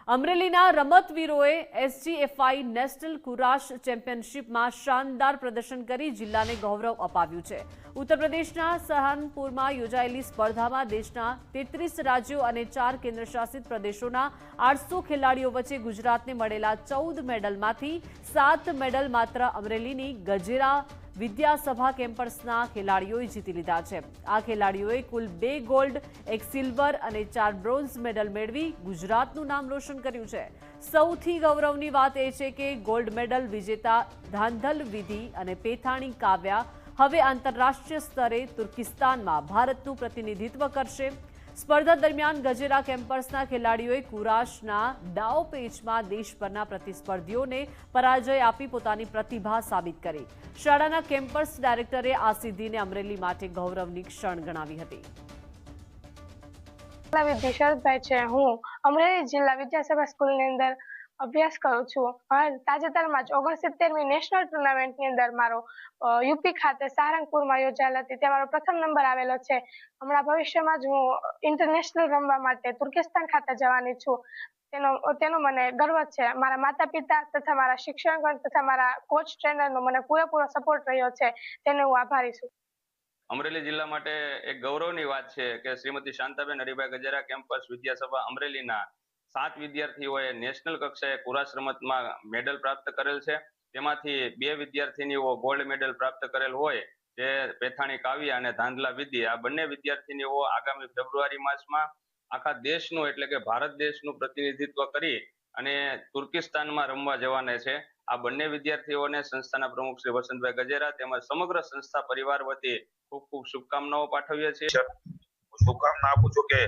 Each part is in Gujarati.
અમરેલીના રમતવીરોએ એસજીએફઆઈ નેશનલ કુરાશ ચેમ્પિયનશિપમાં શાનદાર પ્રદર્શન કરી જિલ્લાને ગૌરવ અપાવ્યું છે। ઉત્તર પ્રદેશના સહારનપુરમાં યોજાયેલી સ્પર્ધામાં દેશના 33 રાજ્યો અને 4 કેન્દ્રશાસિત પ્રદેશોના 800 ખેલાડીઓ વચ્ચે ગુજરાતને મળેલા 14 મેડલમાંથી 7 મેડલ માત્ર અમરેલીની ગજેરા વિદ્યાસભા કેમ્પસના ખેલાડીઓએ જીતી લીધા છે। આ ખેલાડીઓએ કુલ 2 ગોલ્ડ, 1 સિલ્વર અને 4 બ્રોન્ઝ મેડલ મેળવી ગુજરાતનું નામ રોશન કર્યું છે। સૌથી ગૌરવની વાત એ છે કે ગોલ્ડ મેડલ વિજેતા ધાંધલ વિધિ અને પેથાણી કાવ્યા હવે આંતરરાષ્ટ્રીય સ્તરે તુર્કિસ્તાનમાં ભારતનું પ્રતિનિધિત્વ કરશે। સ્પર્ધા દરમિયાન ગજેરા કેમ્પસના ખેલાડીઓએ કુરાશના દાવપેચમાં દેશભરના પ્રતિસ્પર્ધીઓને પરાજય આપી પોતાની પ્રતિભા સાબિત કરી। શાળાના કેમ્પસ ડાયરેક્ટરે આ સિદ્ધિને અમરેલી માટે ગૌરવની ક્ષણ ગણાવી હતી। શરદભાઈ છે, હું અમરેલી જિલ્લા વિદ્યાસભા સ્કૂલની અંદર અભ્યાસ કરું છું। તાજેતરમાં જ 69મી નેશનલ ટુર્નામેન્ટની અંદર મારો યુપી ખાતે સહારનપુરમાં યોજાયેલ હતી, ત્યાં મારો પ્રથમ નંબર આવેલો છે। હમણાં ભવિષ્યમાં જ હું ઇન્ટરનેશનલ રમવા માટે તુર્કિસ્તાન ખાતે જવાની છું। તેનો મને ગર્વ છે। મારા માતા પિતા તથા મારા શિક્ષકગણ તથા મારા કોચ ટ્રેનરનો મને પૂરેપૂરો સપોર્ટ રહ્યો છે, તેને હું આભારી છું। અમરેલી જિલ્લા માટે એક ગૌરવની વાત છે કે શ્રીમતી શાંતાબેન હરિભાઈ ગજેરા કેમ્પસ વિદ્યાસભા અમરેલીના 7 વિદ્યાર્થીઓએ નેશનલ કક્ષાએ કુરાશ રમતમાં મેડલ પ્રાપ્ત કરેલ છે। તેમાંથી 2 વિદ્યાર્થીનીઓ ગોલ્ડ મેડલ પ્રાપ્ત કરેલ હોય, જે પેથાણી કાવ્યા અને ધાંધલા વિધિ। આ બંને વિદ્યાર્થીનીઓ આગામી ફેબ્રુઆરી માસમાં આખા દેશનું એટલે કે ભારત દેશનું પ્રતિનિધિત્વ કરી અને તુર્કિસ્તાનમાં રમવા જવાના છે। આ બંને વિદ્યાર્થીઓને સંસ્થાના પ્રમુખ શ્રી વસંતભાઈ ગજેરા તેમજ સમગ્ર સંસ્થા પરિવાર વતી ખૂબ ખૂબ શુભકામનાઓ પાઠવીએ છીએ। શુભકામના આપું છું કે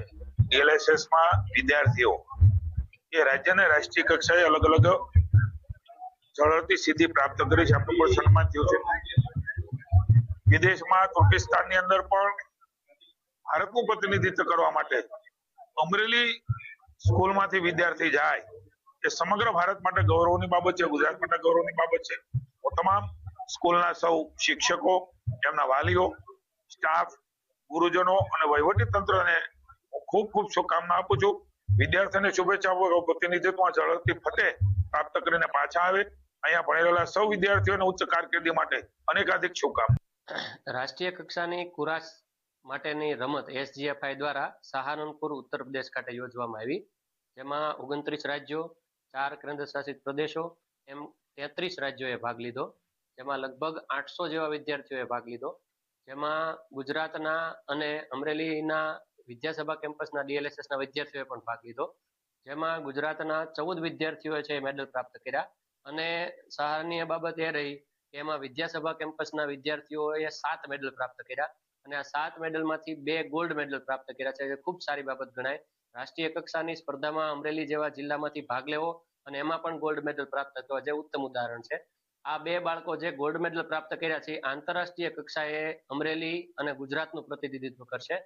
DLSS માં વિદ્યાર્થીઓ એ રાજ્યના રાષ્ટ્રીય કક્ષાએ અલગ અલગ ઝળહળતી સિદ્ધિ પ્રાપ્ત કરી છે, આપણું પણ સન્માન થયું છે। વિદેશમાં તુર્કિસ્તાનની અંદર પણ ભારતનું પ્રતિનિધિત્વ કરવા માટે અમરેલી સ્કૂલમાંથી વિદ્યાર્થી જાય એ સમગ્ર ભારત માટે ગૌરવની બાબત છે, ગુજરાત માટે ગૌરવની બાબત છે। હું તમામ સ્કૂલના સૌ શિક્ષકો, એમના વાલીઓ, સ્ટાફ, ગુરુજનો અને વહીવટી તંત્રને ખૂબ ખૂબ શુભકામના આપું છું। વિદ્યાર્થીઓને શુભેચ્છા આપો, પ્રતિનિધિત્વ ઝડપથી ફતે પ્રાપ્ત કરીને પાછા આવે। અહીંયા ભણેલા સૌ વિદ્યાર્થીઓને ઉચ્ચ કારકિર્દી માટે અનેકાધિક શુભકામના। રાષ્ટ્રીય કક્ષાની કુરાશ માટેની રમત એસજીએફઆઈ દ્વારા સહારનપુર ઉત્તર પ્રદેશ ખાતે યોજવામાં આવી, જેમાં 29 રાજ્યો, 4 કેન્દ્ર શાસિત પ્રદેશો એમ 33 રાજ્યોએ ભાગ લીધો, જેમાં લગભગ 800 જેવા વિદ્યાર્થીઓએ ભાગ લીધો, જેમાં ગુજરાતના અને અમરેલીના વિદ્યાસભા કેમ્પસના DLSSના વિદ્યાર્થીઓએ પણ ભાગ લીધો, જેમાં ગુજરાતના 14 વિદ્યાર્થીઓએ છે મેડલ પ્રાપ્ત કર્યા। અને સરાહનીય બાબત એ રહી કે એમાં વિદ્યાસભા કેમ્પસના વિદ્યાર્થીઓએ 7 મેડલ પ્રાપ્ત કર્યા અને આ 7 મેડલમાંથી 2 ગોલ્ડ મેડલ પ્રાપ્ત કર્યા છે, જે ખૂબ સારી બાબત ગણાય। રાષ્ટ્રીય કક્ષાની સ્પર્ધામાં અમરેલી જેવા જિલ્લામાંથી ભાગ લેવો અને એમાં પણ ગોલ્ડ મેડલ પ્રાપ્ત થતો, જે ઉત્તમ ઉદાહરણ છે। આ 2 બાળકો જે ગોલ્ડ મેડલ પ્રાપ્ત કર્યા છે આંતરરાષ્ટ્રીય કક્ષાએ અમરેલી અને ગુજરાતનું પ્રતિનિધિત્વ કરશે।